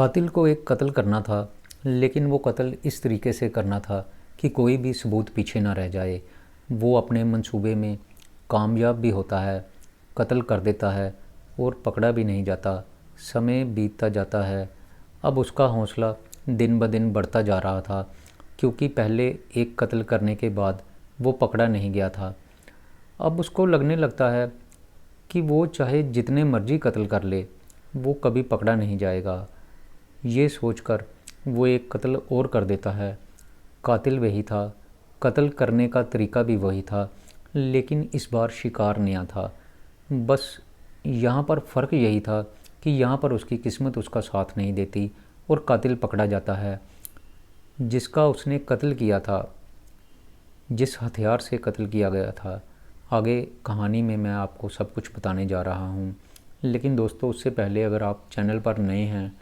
कातिल को एक कत्ल करना था, लेकिन वो कत्ल इस तरीके से करना था कि कोई भी सबूत पीछे ना रह जाए। वो अपने मंसूबे में कामयाब भी होता है, कत्ल कर देता है और पकड़ा भी नहीं जाता। समय बीतता जाता है। अब उसका हौसला दिन ब दिन बढ़ता जा रहा था, क्योंकि पहले एक कत्ल करने के बाद वो पकड़ा नहीं गया था। अब उसको लगने लगता है कि वो चाहे जितने मर्जी कत्ल कर ले, वो कभी पकड़ा नहीं जाएगा। ये सोचकर वो एक कत्ल और कर देता है। कातिल वही था, कत्ल करने का तरीका भी वही था, लेकिन इस बार शिकार नया था। बस यहाँ पर फ़र्क यही था कि यहाँ पर उसकी किस्मत उसका साथ नहीं देती और कातिल पकड़ा जाता है। जिसका उसने कत्ल किया था, जिस हथियार से कत्ल किया गया था, आगे कहानी में मैं आपको सब कुछ बताने जा रहा हूँ। लेकिन दोस्तों, उससे पहले अगर आप चैनल पर नए हैं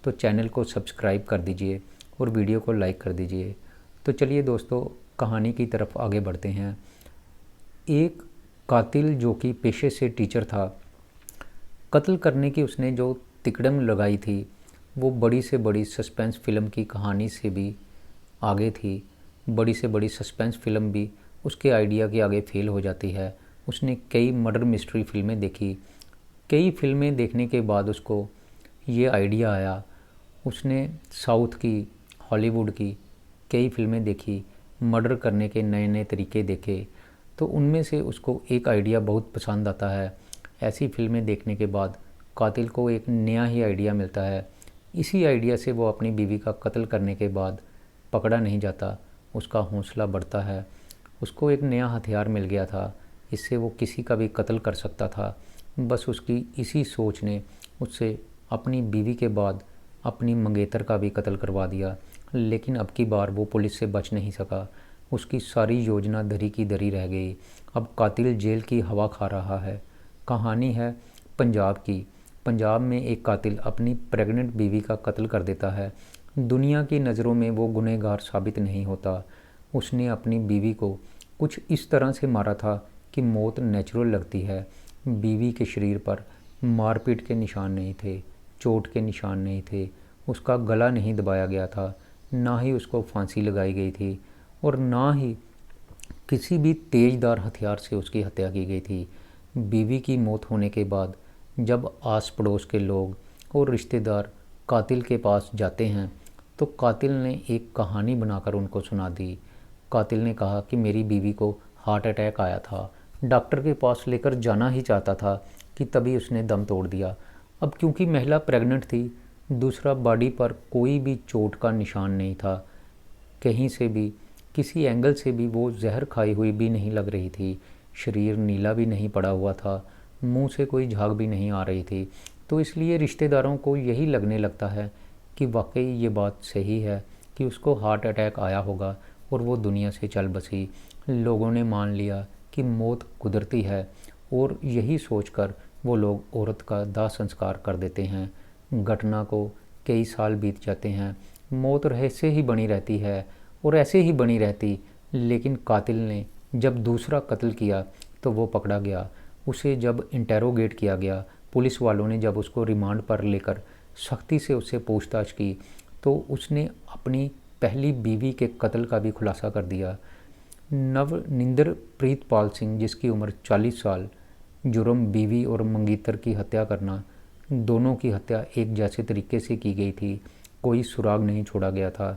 तो चैनल को सब्सक्राइब कर दीजिए और वीडियो को लाइक कर दीजिए। तो चलिए दोस्तों, कहानी की तरफ आगे बढ़ते हैं। एक कातिल जो कि पेशे से टीचर था, कत्ल करने की उसने जो तिकड़म लगाई थी, वो बड़ी से बड़ी सस्पेंस फ़िल्म की कहानी से भी आगे थी। बड़ी से बड़ी सस्पेंस फ़िल्म भी उसके आइडिया के आगे फेल हो जाती है। उसने कई मर्डर मिस्ट्री फ़िल्में देखी। कई फ़िल्में देखने के बाद उसको ये आइडिया आया। उसने साउथ की, हॉलीवुड की कई फ़िल्में देखी, मर्डर करने के नए नए तरीके देखे, तो उनमें से उसको एक आइडिया बहुत पसंद आता है। ऐसी फ़िल्में देखने के बाद कातिल को एक नया ही आइडिया मिलता है। इसी आइडिया से वो अपनी बीवी का कत्ल करने के बाद पकड़ा नहीं जाता, उसका हौसला बढ़ता है। उसको एक नया हथियार मिल गया था, इससे वो किसी का भी कत्ल कर सकता था। बस उसकी इसी सोच ने उससे अपनी बीवी के बाद अपनी मंगेतर का भी कत्ल करवा दिया। लेकिन अब की बार वो पुलिस से बच नहीं सका। उसकी सारी योजना धरी की धरी रह गई। अब कातिल जेल की हवा खा रहा है। कहानी है पंजाब की। पंजाब में एक कातिल अपनी प्रेग्नेंट बीवी का कत्ल कर देता है। दुनिया की नज़रों में वो गुनहगार साबित नहीं होता। उसने अपनी बीवी को कुछ इस तरह से मारा था कि मौत नेचुरल लगती है। बीवी के शरीर पर मारपीट के निशान नहीं थे, चोट के निशान नहीं थे, उसका गला नहीं दबाया गया था, ना ही उसको फांसी लगाई गई थी और ना ही किसी भी तेज़दार हथियार से उसकी हत्या की गई थी। बीवी की मौत होने के बाद जब आस पड़ोस के लोग और रिश्तेदार कातिल के पास जाते हैं, तो कातिल ने एक कहानी बनाकर उनको सुना दी। कातिल ने कहा कि मेरी बीवी को हार्ट अटैक आया था, डॉक्टर के पास लेकर जाना ही चाहता था कि तभी उसने दम तोड़ दिया। अब क्योंकि महिला प्रेग्नेंट थी, दूसरा बॉडी पर कोई भी चोट का निशान नहीं था। कहीं से भी, किसी एंगल से भी वो जहर खाई हुई भी नहीं लग रही थी। शरीर नीला भी नहीं पड़ा हुआ था, मुंह से कोई झाग भी नहीं आ रही थी। तो इसलिए रिश्तेदारों को यही लगने लगता है कि वाकई ये बात सही है कि उसको हार्ट अटैक आया होगा और वो दुनिया से चल बसी। लोगों ने मान लिया कि मौत कुदरती है और यही सोचकर वो लोग औरत का दाह संस्कार कर देते हैं। घटना को कई साल बीत जाते हैं, मौत रहस्य ही बनी रहती है और ऐसे ही बनी रहती। लेकिन कातिल ने जब दूसरा कत्ल किया तो वो पकड़ा गया। उसे जब इंटेरोगेट किया गया, पुलिस वालों ने जब उसको रिमांड पर लेकर सख्ती से उससे पूछताछ की, तो उसने अपनी पहली बीवी के कत्ल का भी खुलासा कर दिया। नवनिंदर प्रीतपाल सिंह, जिसकी उम्र 40 साल, जुर्म बीवी और मंगेतर की हत्या करना, दोनों की हत्या एक जैसे तरीके से की गई थी, कोई सुराग नहीं छोड़ा गया था।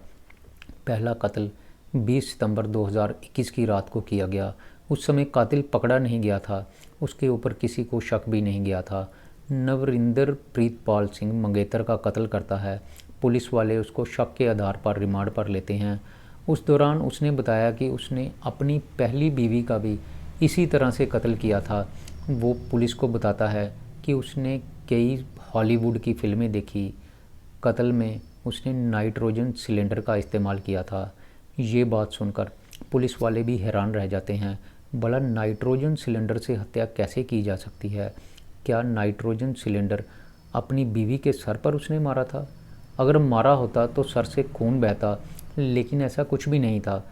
पहला कत्ल 20 सितंबर 2021 की रात को किया गया। उस समय कातिल पकड़ा नहीं गया था, उसके ऊपर किसी को शक भी नहीं गया था। नवरिंदर प्रीतपाल सिंह मंगेतर का कत्ल करता है। पुलिस वाले उसको शक के आधार पर रिमांड पर लेते हैं। उस दौरान उसने बताया कि उसने अपनी पहली बीवी का भी इसी तरह से कत्ल किया था। वो पुलिस को बताता है कि उसने कई हॉलीवुड की फ़िल्में देखी, कत्ल में उसने नाइट्रोजन सिलेंडर का इस्तेमाल किया था। ये बात सुनकर पुलिस वाले भी हैरान रह जाते हैं। भला नाइट्रोजन सिलेंडर से हत्या कैसे की जा सकती है? क्या नाइट्रोजन सिलेंडर अपनी बीवी के सर पर उसने मारा था? अगर मारा होता तो सर से खून बहता, लेकिन ऐसा कुछ भी नहीं था।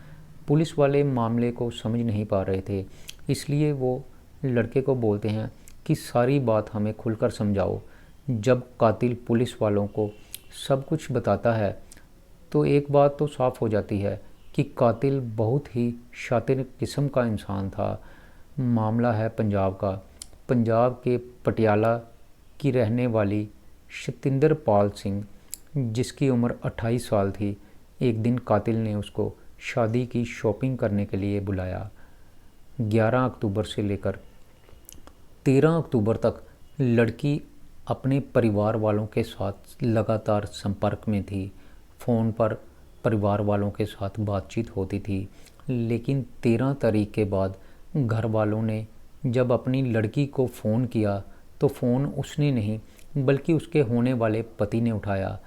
पुलिस वाले मामले को समझ नहीं पा रहे थे, इसलिए वो लड़के को बोलते हैं कि सारी बात हमें खुलकर समझाओ। जब कातिल पुलिस वालों को सब कुछ बताता है तो एक बात तो साफ हो जाती है कि कातिल बहुत ही शातिर किस्म का इंसान था। मामला है पंजाब का। पंजाब के पटियाला की रहने वाली सतिंदर पाल सिंह, जिसकी उम्र 28 साल थी, एक दिन कातिल ने उसको शादी की शॉपिंग करने के लिए बुलाया। 11 अक्टूबर से लेकर 13 अक्टूबर तक लड़की अपने परिवार वालों के साथ लगातार संपर्क में थी। फ़ोन पर परिवार वालों के साथ बातचीत होती थी, लेकिन 13 तारीख के बाद घर वालों ने जब अपनी लड़की को फ़ोन किया तो फ़ोन उसने नहीं बल्कि उसके होने वाले पति ने उठाया।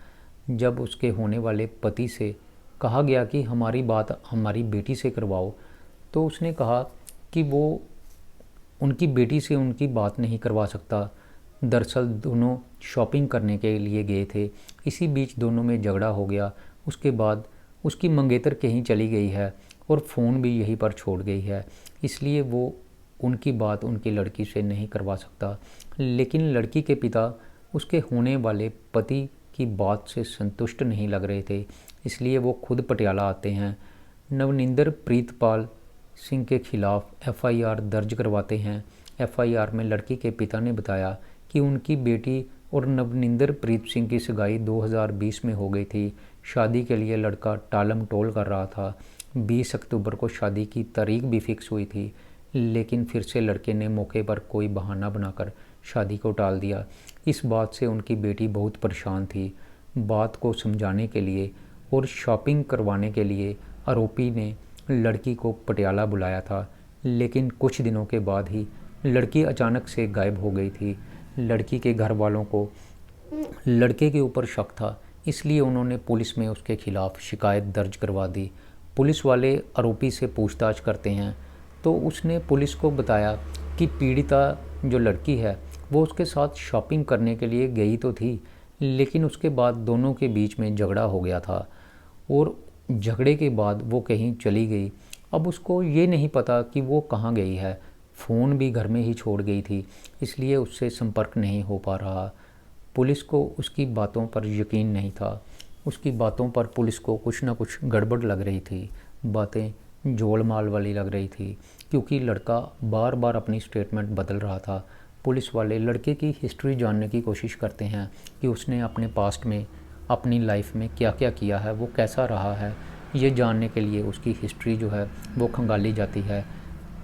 जब उसके होने वाले पति से कहा गया कि हमारी बात हमारी बेटी से करवाओ, तो उसने कहा कि वो उनकी बेटी से उनकी बात नहीं करवा सकता। दरअसल दोनों शॉपिंग करने के लिए गए थे। इसी बीच दोनों में झगड़ा हो गया। उसके बाद उसकी मंगेतर कहीं चली गई है और फ़ोन भी यहीं पर छोड़ गई है, इसलिए वो उनकी बात उनकी लड़की से नहीं करवा सकता। लेकिन लड़की के पिता उसके होने वाले पति की बात से संतुष्ट नहीं लग रहे थे, इसलिए वो खुद पटियाला आते हैं। नवनिंदर प्रीतपाल सिंह के खिलाफ एफआईआर दर्ज करवाते हैं। एफआईआर में लड़की के पिता ने बताया कि उनकी बेटी और नवनिंदर प्रीत सिंह की सगाई 2020 में हो गई थी। शादी के लिए लड़का टालम टोल कर रहा था। 20 अक्टूबर को शादी की तारीख भी फिक्स हुई थी, लेकिन फिर से लड़के ने मौके पर कोई बहाना बनाकर शादी को टाल दिया। इस बात से उनकी बेटी बहुत परेशान थी। बात को समझाने के लिए और शॉपिंग करवाने के लिए आरोपी ने लड़की को पटियाला बुलाया था, लेकिन कुछ दिनों के बाद ही लड़की अचानक से गायब हो गई थी। लड़की के घर वालों को लड़के के ऊपर शक था, इसलिए उन्होंने पुलिस में उसके खिलाफ शिकायत दर्ज करवा दी। पुलिस वाले आरोपी से पूछताछ करते हैं तो उसने पुलिस को बताया कि पीड़िता जो लड़की है वो उसके साथ शॉपिंग करने के लिए गई तो थी, लेकिन उसके बाद दोनों के बीच में झगड़ा हो गया था और झगड़े के बाद वो कहीं चली गई। अब उसको ये नहीं पता कि वो कहाँ गई है। फ़ोन भी घर में ही छोड़ गई थी, इसलिए उससे संपर्क नहीं हो पा रहा। पुलिस को उसकी बातों पर यकीन नहीं था। उसकी बातों पर पुलिस को कुछ ना कुछ गड़बड़ लग रही थी। बातें झोलमाल वाली लग रही थी, क्योंकि लड़का बार बार अपनी स्टेटमेंट बदल रहा था। पुलिस वाले लड़के की हिस्ट्री जानने की कोशिश करते हैं कि उसने अपने पास्ट में अपनी लाइफ में क्या क्या किया है, वो कैसा रहा है। ये जानने के लिए उसकी हिस्ट्री जो है वो खंगाली जाती है,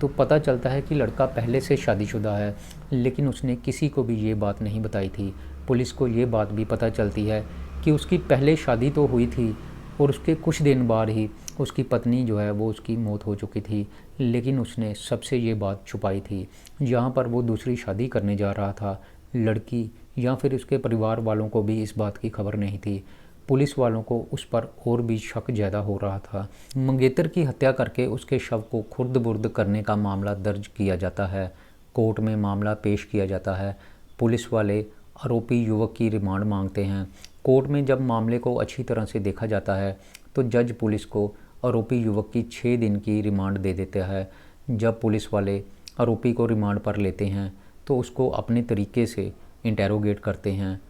तो पता चलता है कि लड़का पहले से शादीशुदा है, लेकिन उसने किसी को भी ये बात नहीं बताई थी। पुलिस को ये बात भी पता चलती है कि उसकी पहले शादी तो हुई थी और उसके कुछ दिन बाद ही उसकी पत्नी जो है वो उसकी मौत हो चुकी थी, लेकिन उसने सबसे ये बात छुपाई थी। जहाँ पर वो दूसरी शादी करने जा रहा था, लड़की या फिर उसके परिवार वालों को भी इस बात की खबर नहीं थी। पुलिस वालों को उस पर और भी शक ज़्यादा हो रहा था। मंगेतर की हत्या करके उसके शव को खुर्द बुर्द करने का मामला दर्ज किया जाता है। कोर्ट में मामला पेश किया जाता है। पुलिस वाले आरोपी युवक की रिमांड मांगते हैं। कोर्ट में जब मामले को अच्छी तरह से देखा जाता है तो जज पुलिस को आरोपी युवक की 6 दिन की रिमांड दे देता है। जब पुलिस वाले आरोपी को रिमांड पर लेते हैं तो उसको अपने तरीके से इंटेरोगेट करते हैं,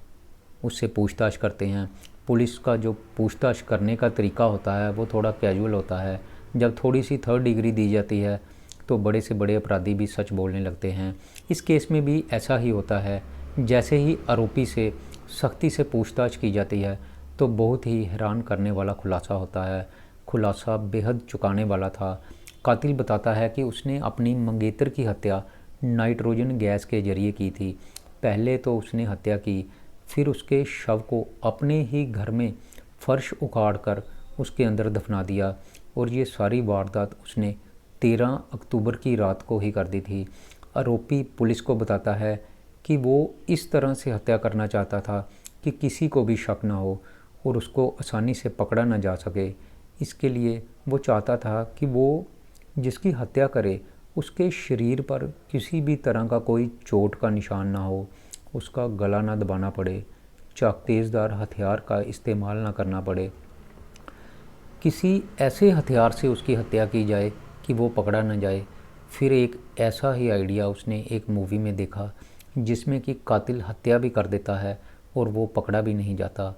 उससे पूछताछ करते हैं। पुलिस का जो पूछताछ करने का तरीका होता है वो थोड़ा कैजुअल होता है। जब थोड़ी सी थर्ड डिग्री दी जाती है तो बड़े से बड़े अपराधी भी सच बोलने लगते हैं। इस केस में भी ऐसा ही होता है। जैसे ही आरोपी से सख्ती से पूछताछ की जाती है तो बहुत ही हैरान करने वाला खुलासा होता है। खुलासा बेहद चौंकाने वाला था। कातिल बताता है कि उसने अपनी मंगेतर की हत्या नाइट्रोजन गैस के जरिए की थी। पहले तो उसने हत्या की, फिर उसके शव को अपने ही घर में फर्श उखाड़ कर उसके अंदर दफना दिया, और ये सारी वारदात उसने 13 अक्टूबर की रात को ही कर दी थी। आरोपी पुलिस को बताता है कि वो इस तरह से हत्या करना चाहता था कि किसी को भी शक ना हो और उसको आसानी से पकड़ा ना जा सके। इसके लिए वो चाहता था कि वो जिसकी हत्या करे उसके शरीर पर किसी भी तरह का कोई चोट का निशान ना हो, उसका गला ना दबाना पड़े, तेज़दार हथियार का इस्तेमाल ना करना पड़े, किसी ऐसे हथियार से उसकी हत्या की जाए कि वो पकड़ा ना जाए। फिर एक ऐसा ही आइडिया उसने एक मूवी में देखा जिसमें कि कातिल हत्या भी कर देता है और वो पकड़ा भी नहीं जाता।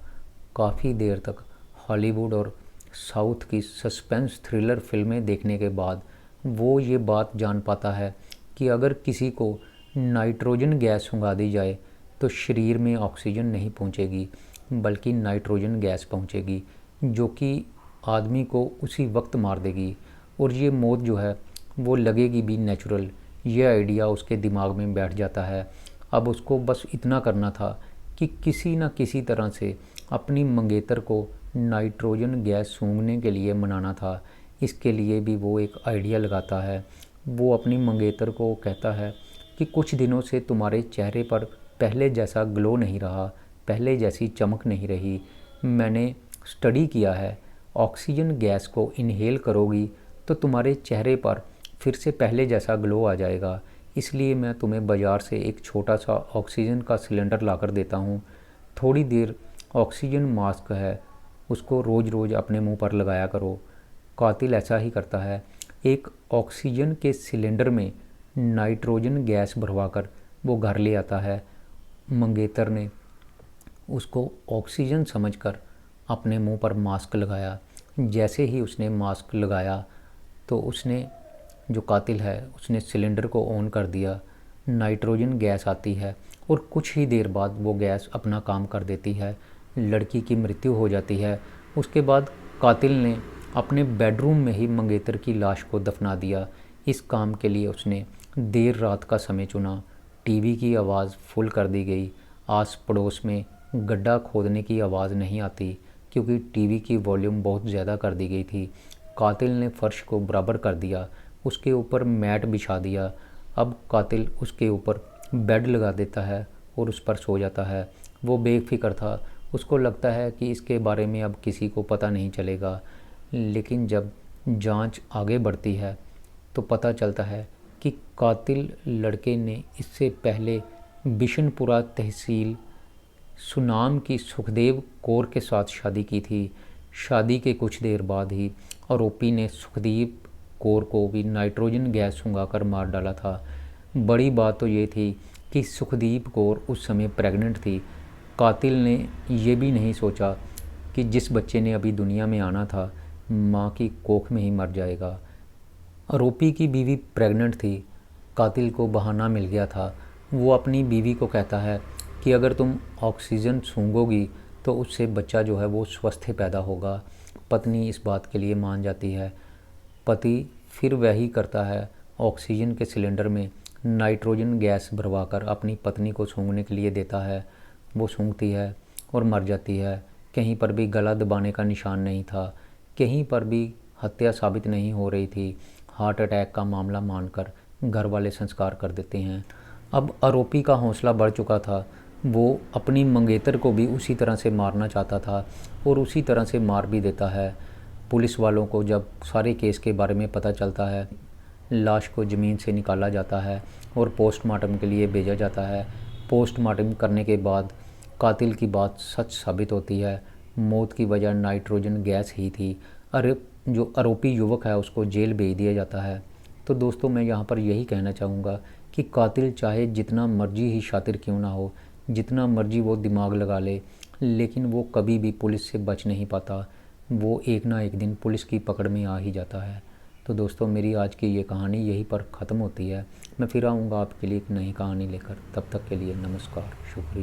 काफ़ी देर तक हॉलीवुड और साउथ की सस्पेंस थ्रिलर फिल्में देखने के बाद वो ये बात जान पाता है कि अगर किसी को नाइट्रोजन गैस सुंघा दी जाए तो शरीर में ऑक्सीजन नहीं पहुंचेगी, बल्कि नाइट्रोजन गैस पहुंचेगी, जो कि आदमी को उसी वक्त मार देगी। और ये मौत जो है वो लगेगी भी नेचुरल। ये आइडिया उसके दिमाग में बैठ जाता है। अब उसको बस इतना करना था कि किसी न किसी तरह से अपनी मंगेतर को नाइट्रोजन गैस सूंघने के लिए मनाना था। इसके लिए भी वो एक आइडिया लगाता है। वो अपनी मंगेतर को कहता है कि कुछ दिनों से तुम्हारे चेहरे पर पहले जैसा ग्लो नहीं रहा, पहले जैसी चमक नहीं रही। मैंने स्टडी किया है, ऑक्सीजन गैस को इनहेल करोगी तो तुम्हारे चेहरे पर फिर से पहले जैसा ग्लो आ जाएगा। इसलिए मैं तुम्हें बाज़ार से एक छोटा सा ऑक्सीजन का सिलेंडर ला कर देता हूँ। थोड़ी देर ऑक्सीजन मास्क है, उसको रोज़ रोज़ अपने मुंह पर लगाया करो। कातिल ऐसा ही करता है। एक ऑक्सीजन के सिलेंडर में नाइट्रोजन गैस भरवाकर वो घर ले आता है। मंगेतर ने उसको ऑक्सीजन समझकर अपने मुंह पर मास्क लगाया। जैसे ही उसने मास्क लगाया तो उसने, जो कातिल है, उसने सिलेंडर को ऑन कर दिया। नाइट्रोजन गैस आती है और कुछ ही देर बाद वो गैस अपना काम कर देती है। लड़की की मृत्यु हो जाती है। उसके बाद कातिल ने अपने बेडरूम में ही मंगेतर की लाश को दफना दिया। इस काम के लिए उसने देर रात का समय चुना। टीवी की आवाज़ फुल कर दी गई। आस पड़ोस में गड्ढा खोदने की आवाज़ नहीं आती, क्योंकि टीवी की वॉल्यूम बहुत ज़्यादा कर दी गई थी। कातिल ने फर्श को बराबर कर दिया, उसके ऊपर मैट बिछा दिया। अब कातिल उसके ऊपर बेड लगा देता है और उस पर सो जाता है। वो बेफिक्र था। उसको लगता है कि इसके बारे में अब किसी को पता नहीं चलेगा। लेकिन जब जांच आगे बढ़ती है तो पता चलता है कि कातिल लड़के ने इससे पहले बिशनपुरा तहसील सुनाम की सुखदेव कौर के साथ शादी की थी। शादी के कुछ देर बाद ही आरोपी ने सुखदेव कौर को भी नाइट्रोजन गैस सुंघाकर मार डाला था। बड़ी बात तो ये थी कि सुखदीप कौर उस समय प्रेग्नेंट थी। कातिल ने ये भी नहीं सोचा कि जिस बच्चे ने अभी दुनिया में आना था माँ की कोख में ही मर जाएगा। आरोपी की बीवी प्रेग्नेंट थी। कातिल को बहाना मिल गया था। वो अपनी बीवी को कहता है कि अगर तुम ऑक्सीजन सूंघोगी तो उससे बच्चा जो है वो स्वस्थ पैदा होगा। पत्नी इस बात के लिए मान जाती है। पति फिर वही करता है, ऑक्सीजन के सिलेंडर में नाइट्रोजन गैस भरवाकर अपनी पत्नी को सूंघने के लिए देता है। वो सूंघती है और मर जाती है। कहीं पर भी गला दबाने का निशान नहीं था, कहीं पर भी हत्या साबित नहीं हो रही थी। हार्ट अटैक का मामला मानकर घर वाले संस्कार कर देते हैं। अब आरोपी का हौसला बढ़ चुका था। वो अपनी मंगेतर को भी उसी तरह से मारना चाहता था और उसी तरह से मार भी देता है। पुलिस वालों को जब सारे केस के बारे में पता चलता है, लाश को ज़मीन से निकाला जाता है और पोस्टमार्टम के लिए भेजा जाता है। पोस्टमार्टम करने के बाद कातिल की बात सच साबित होती है। मौत की वजह नाइट्रोजन गैस ही थी। अरे जो आरोपी युवक है उसको जेल भेज दिया जाता है। तो दोस्तों, मैं यहाँ पर यही कहना चाहूँगा कि कातिल चाहे जितना मर्जी ही शातिर क्यों ना हो, जितना मर्जी वो दिमाग लगा ले, लेकिन वो कभी भी पुलिस से बच नहीं पाता। वो एक ना एक दिन पुलिस की पकड़ में आ ही जाता है। तो दोस्तों, मेरी आज की ये कहानी यहीं पर ख़त्म होती है। मैं फिर आऊँगा आपके लिए एक नई कहानी लेकर। तब तक के लिए नमस्कार, शुक्रिया।